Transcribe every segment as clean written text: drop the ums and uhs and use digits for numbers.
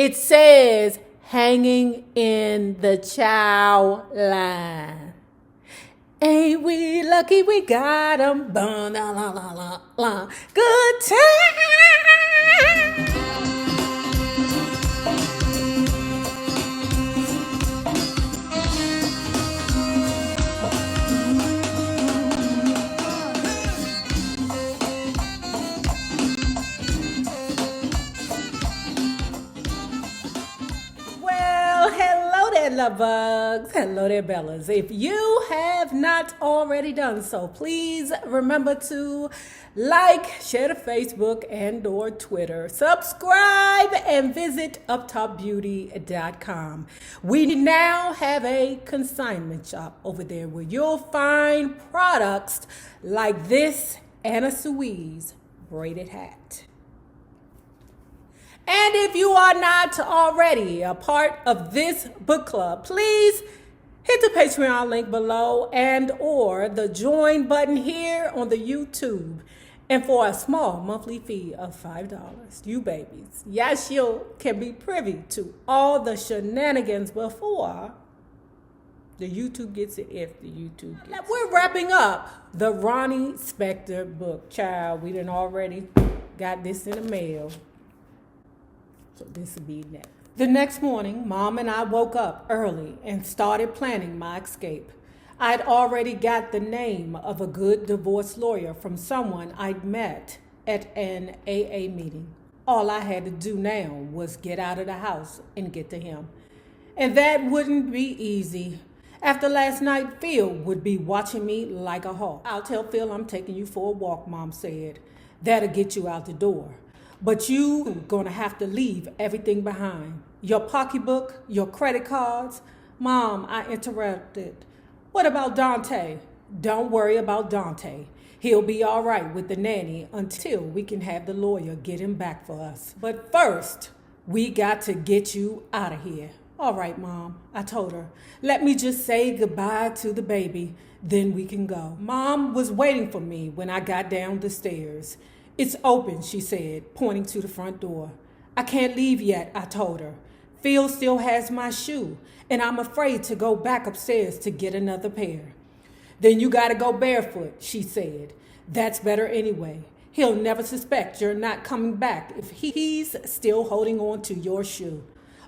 It says hanging in the chow line. Ain't we lucky we got 'em? La, la, la, la, la. Good time. Hello there, love bugs. Hello there, Bellas. If you have not already done so, please remember to like, share to Facebook and or Twitter. Subscribe and visit uptopbeauty.com. We now have a consignment shop over there where you'll find products like this Anna Suisse braided hat. And if you are not already a part of this book club, please hit the Patreon link below and or the join button here on the YouTube. And for a small monthly fee of $5, you babies, yes, you can be privy to all the shenanigans before the YouTube gets it, if the YouTube gets it. We're wrapping up the Ronnie Spector book. Child, we done already got this in the mail. So this will be next. The next morning, Mom and I woke up early and started planning my escape. I'd already got the name of a good divorce lawyer from someone I'd met at an AA meeting. All I had to do now was get out of the house and get to him. And that wouldn't be easy. After last night, Phil would be watching me like a hawk. I'll tell Phil I'm taking you for a walk, Mom said. That'll get you out the door. But you're going to have to leave everything behind. Your pocketbook, your credit cards. Mom, I interrupted. What about Dante? Don't worry about Dante. He'll be all right with the nanny until we can have the lawyer get him back for us. But first, we got to get you out of here. All right, Mom, I told her. Let me just say goodbye to the baby, then we can go. Mom was waiting for me when I got down the stairs. It's open, she said, pointing to the front door. I can't leave yet, I told her. Phil still has my shoe, and I'm afraid to go back upstairs to get another pair. Then you gotta go barefoot, she said. That's better anyway. He'll never suspect you're not coming back if he's still holding on to your shoe.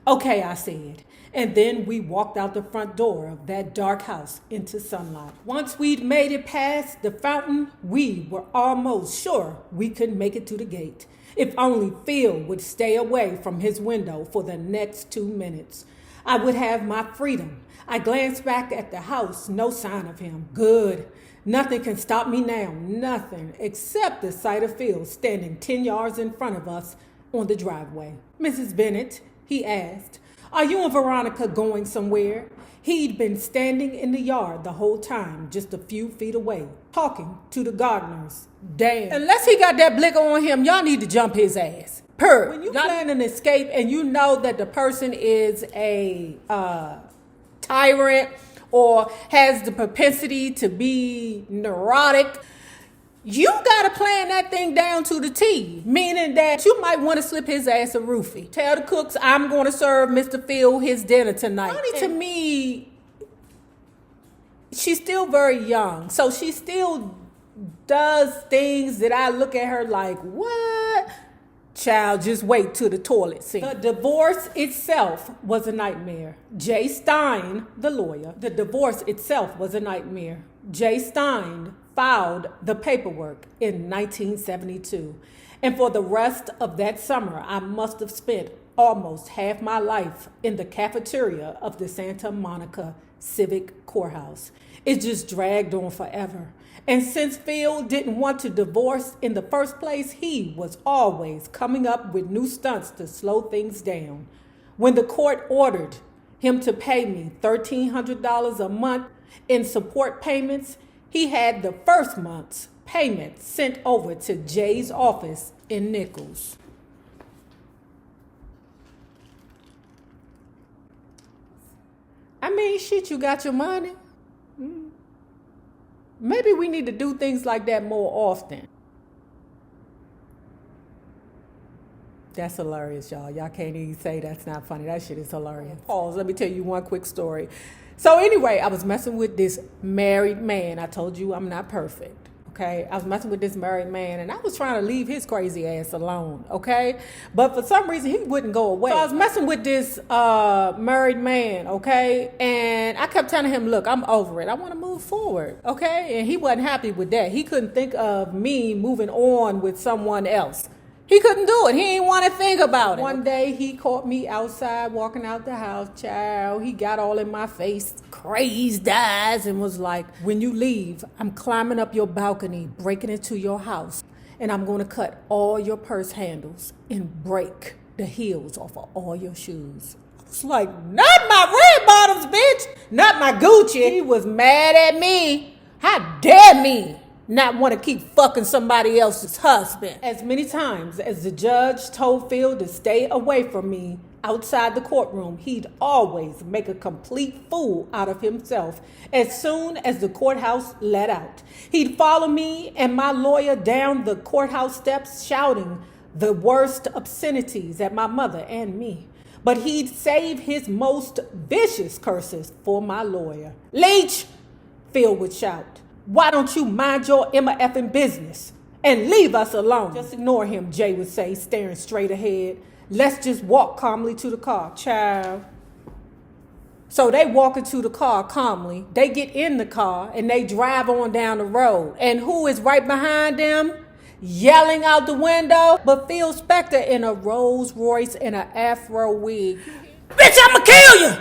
Okay, I said. And then we walked out the front door of that dark house into sunlight. Once we'd made it past the fountain, we were almost sure we could make it to the gate. If only Phil would stay away from his window for the next 2 minutes. I would have my freedom. I glanced back at the house, no sign of him. Good. Nothing can stop me now, nothing, except the sight of Phil standing 10 yards in front of us on the driveway. Mrs. Bennett, he asked, are you and Veronica going somewhere? He'd been standing in the yard the whole time, just a few feet away, talking to the gardeners. Damn. Unless he got that blicker on him, y'all need to jump his ass. When you plan an escape and you know that the person is a tyrant or has the propensity to be neurotic, you got to plan that thing down to the T, meaning that you might want to slip his ass a roofie. Tell the cooks I'm going to serve Mr. Phil his dinner tonight. Ronnie, to me, she's still very young, so she still does things that I look at her like, what? Child, just wait till the toilet scene. The divorce itself was a nightmare. Jay Stein, the lawyer, the divorce itself was a nightmare. Jay Stein filed the paperwork in 1972. And for the rest of that summer, I must have spent almost half my life in the cafeteria of the Santa Monica Civic Courthouse. It just dragged on forever. And since Phil didn't want to divorce in the first place, he was always coming up with new stunts to slow things down. When the court ordered him to pay me $1,300 a month in support payments, he had the first month's payment sent over to Jay's office in Nichols. I mean, shit, you got your money. Maybe we need to do things like that more often. That's hilarious, y'all. Y'all can't even say that's not funny. That shit is hilarious. Pause. Let me tell you one quick story. So anyway, I was messing with this married man. I told you I'm not perfect. Okay, I was messing with this married man, and I was trying to leave his crazy ass alone. Okay, but for some reason he wouldn't go away. So I was messing with this married man. Okay, and I kept telling him, "Look, I'm over it. I want to move forward." Okay, and he wasn't happy with that. He couldn't think of me moving on with someone else. He couldn't do it. He didn't want to think about it. One day he caught me outside walking out the house, child. He got all in my face, crazed eyes, and was like, "When you leave, I'm climbing up your balcony, breaking into your house, and I'm going to cut all your purse handles and break the heels off of all your shoes." I was like, "Not my red bottoms, bitch. Not my Gucci." He was mad at me. How dare me not want to keep fucking somebody else's husband. As many times as the judge told Phil to stay away from me outside the courtroom, he'd always make a complete fool out of himself as soon as the courthouse let out. He'd follow me and my lawyer down the courthouse steps shouting the worst obscenities at my mother and me. But he'd save his most vicious curses for my lawyer. "Leech," Phil would shout, "why don't you mind your Emma effing business and leave us alone?" "Just ignore him," Jay would say, staring straight ahead. "Let's just walk calmly to the car, child." So they walk into the car calmly. They get in the car and they drive on down the road. And who is right behind them? Yelling out the window, but Phil Spector in a Rolls Royce and an afro wig. "Bitch, I'ma kill you!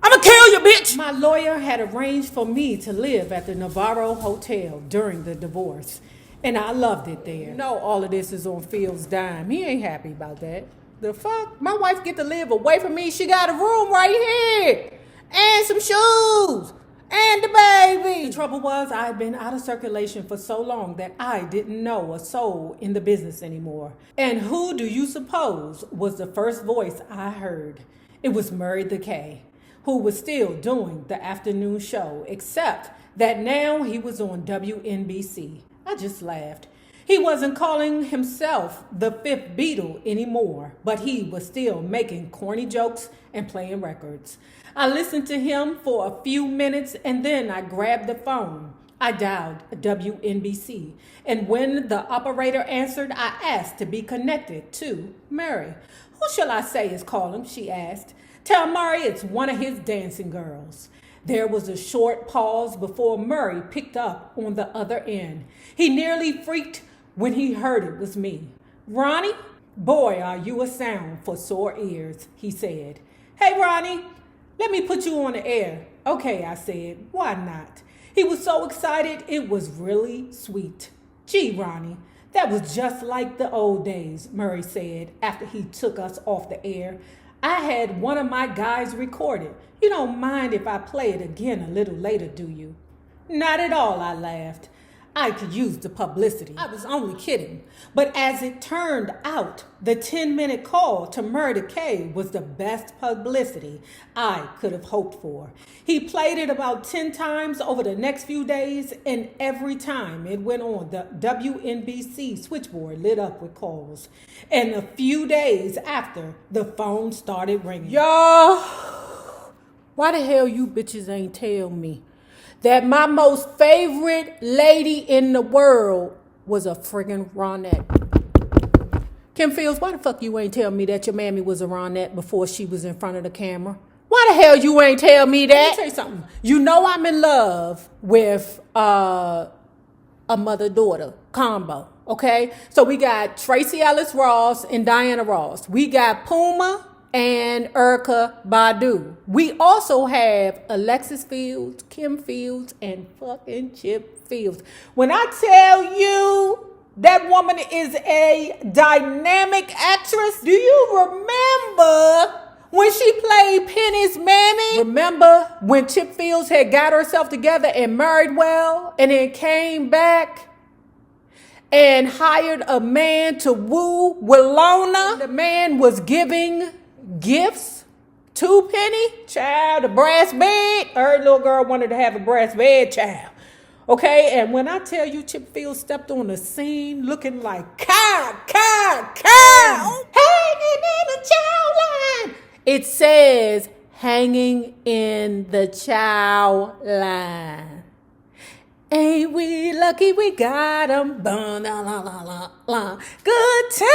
I'ma kill you, bitch!" My lawyer had arranged for me to live at the Navarro Hotel during the divorce, and I loved it there. You know, all of this is on Phil's dime. He ain't happy about that. The fuck? My wife get to live away from me. She got a room right here, and some shoes, and the baby. The trouble was, I had been out of circulation for so long that I didn't know a soul in the business anymore. And who do you suppose was the first voice I heard? It was Murray the K, who was still doing the afternoon show, except that now he was on WNBC. I just laughed. He wasn't calling himself the Fifth Beatle anymore, but he was still making corny jokes and playing records. I listened to him for a few minutes and then I grabbed the phone. I dialed WNBC, and when the operator answered, I asked to be connected to Murray. "Who shall I say is calling?" she asked. "Tell Murray it's one of his dancing girls." There was a short pause before Murray picked up on the other end. He nearly freaked when he heard it was me. "Ronnie? Boy, are you a sound for sore ears," he said. "Hey, Ronnie, let me put you on the air." "Okay," I said. "Why not?" He was so excited, it was really sweet. "Gee, Ronnie, that was just like the old days," Murray said after he took us off the air. "I had one of my guys record it. You don't mind if I play it again a little later, do you?" "Not at all," I laughed. I could use the publicity. I was only kidding. But as it turned out, the 10-minute call to Murder K was the best publicity I could have hoped for. He played it about 10 times over the next few days, and every time it went on, the WNBC switchboard lit up with calls. And a few days after, the phone started ringing. "Y'all, why the hell you bitches ain't tell me that my most favorite lady in the world was a friggin' Ronette?" Kim Fields, why the fuck you ain't tell me that your mammy was a Ronette before she was in front of the camera? Why the hell you ain't tell me that? Let me tell you something. You know I'm in love with a mother-daughter combo, okay? So we got Tracy Ellis Ross and Diana Ross. We got Puma and Erykah Badu. We also have Alexis Fields, Kim Fields, and fucking Chip Fields. When I tell you that woman is a dynamic actress, do you remember when she played Penny's mammy? Remember when Chip Fields had got herself together and married well and then came back and hired a man to woo Willona? The man was giving gifts to Penny, child, a brass bed. Her little girl wanted to have a brass bed, child. Okay, and when I tell you Chip Fields stepped on the scene looking like cow. Hey, It says, hanging in the chow line. Ain't we lucky we got 'em? La, la, la, la, la. Good time.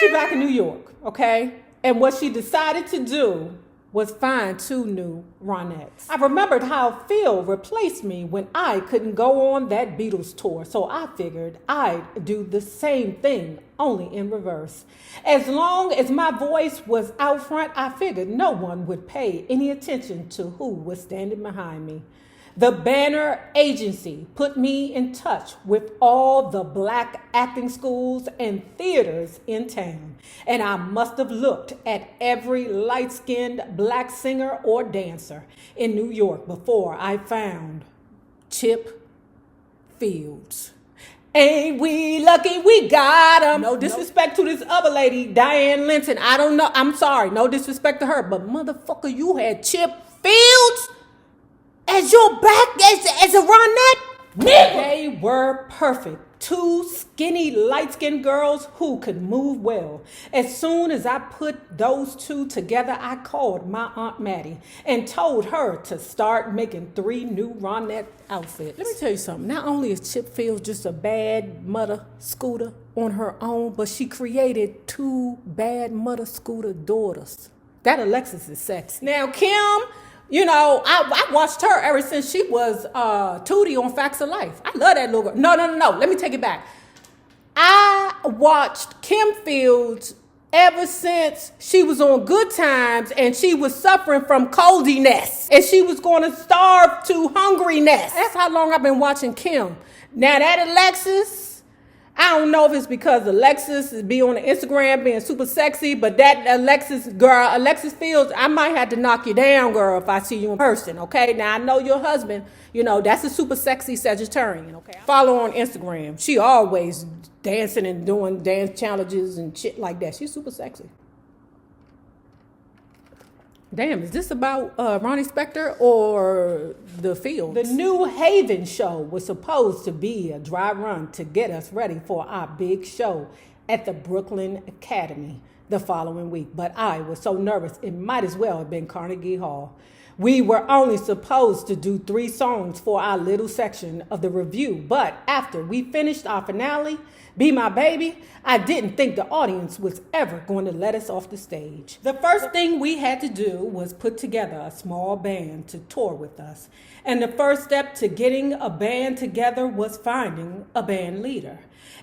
She back in New York, okay? And what she decided to do was find 2 new Ronettes. I remembered how Phil replaced me when I couldn't go on that Beatles tour, so I figured I'd do the same thing, only in reverse. As long as my voice was out front, I figured no one would pay any attention to who was standing behind me. The Banner Agency put me in touch with all the black acting schools and theaters in town, and I must have looked at every light-skinned black singer or dancer in New York before I found Chip Fields. Ain't we lucky we got 'em? No disrespect to this other lady, Diane Linton. I don't know. I'm sorry. No disrespect to her, but motherfucker, you had Chip Fields as your back as a Ronette? They were perfect. 2 skinny, light-skinned girls who could move well. As soon as I put those 2 together, I called my Aunt Maddie and told her to start making 3 new Ronette outfits. Let me tell you something. Not only is Chip Fields just a bad mother scooter on her own, but she created 2 bad mother scooter daughters. That Alexis is sexy. Now, Kim, you know, I watched her ever since she was Tootie on Facts of Life. I love that little girl. No. Let me take it back. I watched Kim Fields ever since she was on Good Times and she was suffering from coldiness and she was going to starve to hungriness. That's how long I've been watching Kim. Now that Alexis, I don't know if it's because Alexis be on the Instagram being super sexy, but that Alexis Fields, I might have to knock you down, girl, if I see you in person, okay? Now, I know your husband, you know, that's a super sexy Sagittarian, okay? Follow her on Instagram. She always dancing and doing dance challenges and shit like that. She's super sexy. Damn, is this about Ronnie Spector or the Fields? The New Haven show was supposed to be a dry run to get us ready for our big show at the Brooklyn Academy the following week. But I was so nervous, it might as well have been Carnegie Hall. We were only supposed to do 3 songs for our little section of the review, but after we finished our finale, Be My Baby, I didn't think the audience was ever going to let us off the stage. The first thing we had to do was put together a small band to tour with us. And the first step to getting a band together was finding a band leader.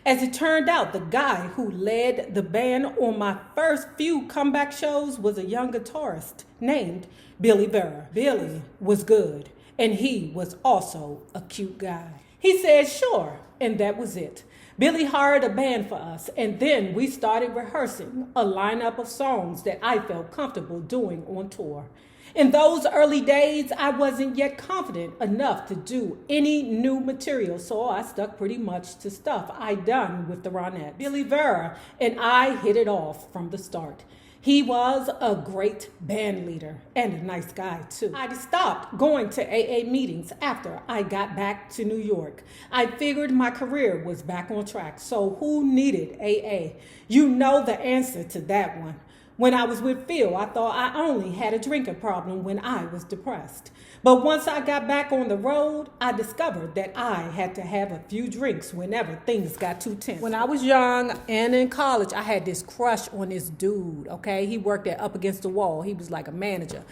As it turned out, the guy who led the band on my first few comeback shows was a young guitarist named Billy Vera. Billy was good, and he was also a cute guy. He said, sure, and that was it. Billy hired a band for us, and then we started rehearsing a lineup of songs that I felt comfortable doing on tour. In those early days, I wasn't yet confident enough to do any new material, so I stuck pretty much to stuff I'd done with the Ronettes. Billy Vera and I hit it off from the start. He was a great band leader and a nice guy, too. I stopped going to AA meetings after I got back to New York. I figured my career was back on track, so who needed AA? You know the answer to that one. When I was with Phil, I thought I only had a drinking problem when I was depressed. But once I got back on the road, I discovered that I had to have a few drinks whenever things got too tense. When I was young and in college, I had this crush on this dude, okay? He worked at Up Against the Wall. He was like a manager.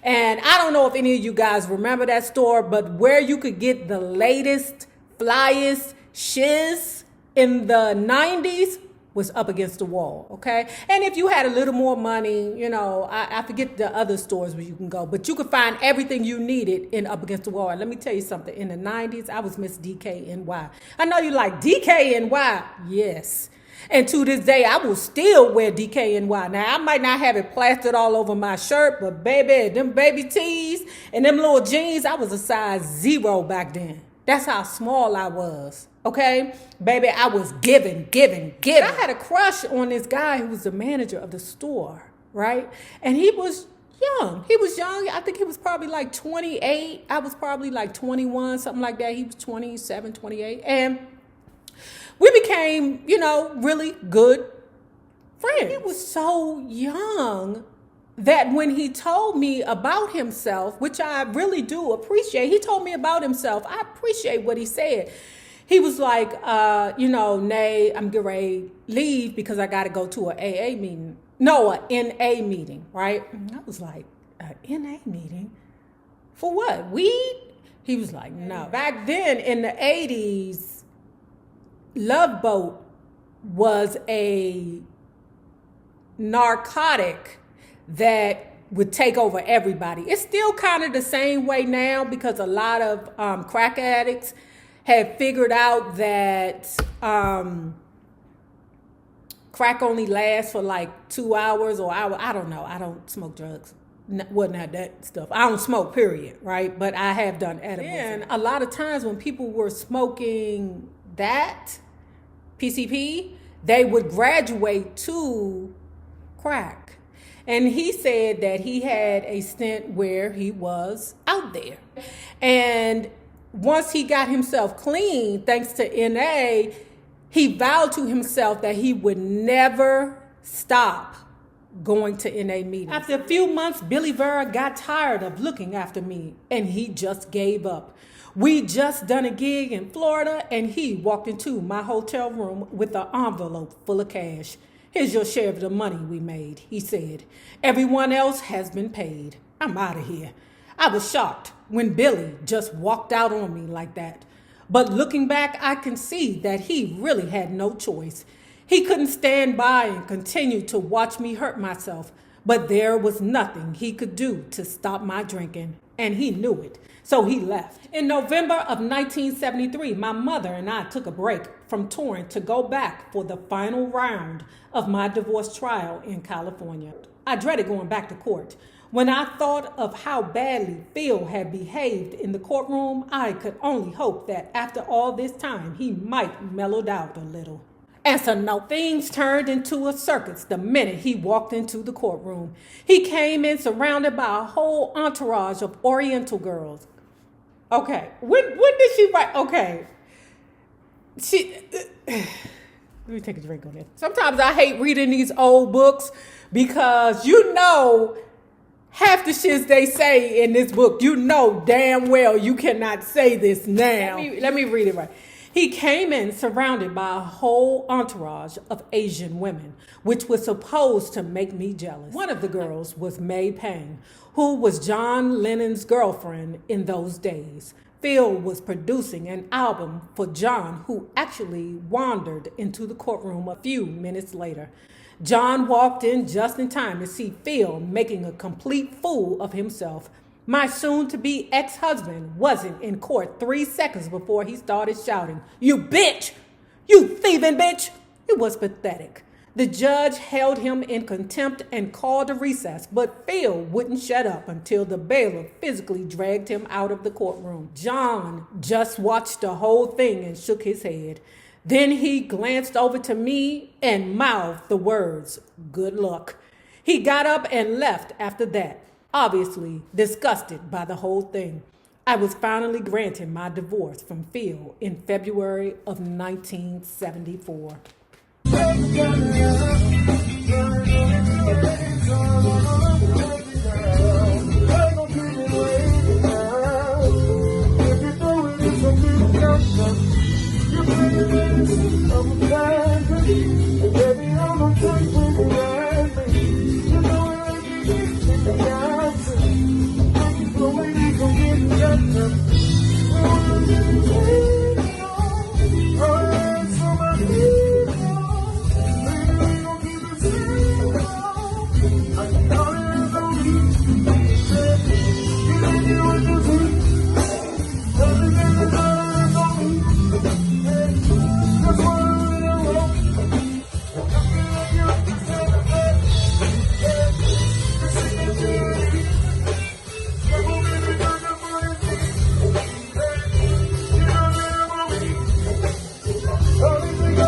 And I don't know if any of you guys remember that store, but where you could get the latest, flyest shiz in the 90s, was Up Against the Wall, okay? And if you had a little more money, you know, I forget the other stores where you can go, but you could find everything you needed in Up Against the Wall. And let me tell you something, in the 90s, I was Miss DKNY. I know you like DKNY, yes. And to this day, I will still wear DKNY. Now, I might not have it plastered all over my shirt, but baby, them baby tees and them little jeans, I was a size 0 back then. That's how small I was. Okay, baby, I was giving. I had a crush on this guy who was the manager of the store, right? And he was young. I think he was probably like 28. I was probably like 21, something like that. He was 27, 28. And we became, you know, really good friends. He was so young that when he told me about himself, which I really do appreciate, he told me about himself. I appreciate what he said. He was like, Nay, I'm getting ready to leave because I got to go to an AA meeting. No, an NA meeting, right? And I was like, an NA meeting? For what? Weed? He was like, no. Back then in the 80s, Love Boat was a narcotic that would take over everybody. It's still kind of the same way now because a lot of crack addicts have figured out that crack only lasts for like 2 hours or hour. I don't know. I don't smoke drugs. Wouldn't have that stuff. I don't smoke, period, right? But I have done edibles. And a lot of times when people were smoking that PCP, they would graduate to crack. And he said that he had a stint where he was out there. And once he got himself clean, thanks to NA, he vowed to himself that he would never stop going to NA meetings. After a few months, Billy Vera got tired of looking after me, and he just gave up. We just done a gig in Florida, and he walked into my hotel room with an envelope full of cash. Here's your share of the money we made, he said. Everyone else has been paid. I'm out of here. I was shocked when Billy just walked out on me like that. But looking back, I can see that he really had no choice. He couldn't stand by and continue to watch me hurt myself, but there was nothing he could do to stop my drinking, and he knew it, so he left. In November of 1973, my mother and I took a break from touring to go back for the final round of my divorce trial in California. I dreaded going back to court. When I thought of how badly Phil had behaved in the courtroom, I could only hope that after all this time, he might mellowed out a little. And so no, things turned into a circus the minute he walked into the courtroom. He came in surrounded by a whole entourage of Oriental girls. Okay, when did she write? Okay, let me take a drink on this. Sometimes I hate reading these old books because half the shits they say in this book, damn well you cannot say this now. Let me read it right. He came in surrounded by a whole entourage of Asian women, which was supposed to make me jealous. One of the girls was May Pang, who was John Lennon's girlfriend in those days. Phil was producing an album for John, who actually wandered into the courtroom a few minutes later. John walked in just in time to see Phil making a complete fool of himself. My soon-to-be ex-husband wasn't in court 3 seconds before he started shouting, "You bitch! You thieving bitch!" It was pathetic. The judge held him in contempt and called a recess, but Phil wouldn't shut up until the bailiff physically dragged him out of the courtroom. John just watched the whole thing and shook his head. Then he glanced over to me and mouthed the words, "Good luck." He got up and left after that, obviously disgusted by the whole thing. I was finally granted my divorce from Phil in February of 1974. I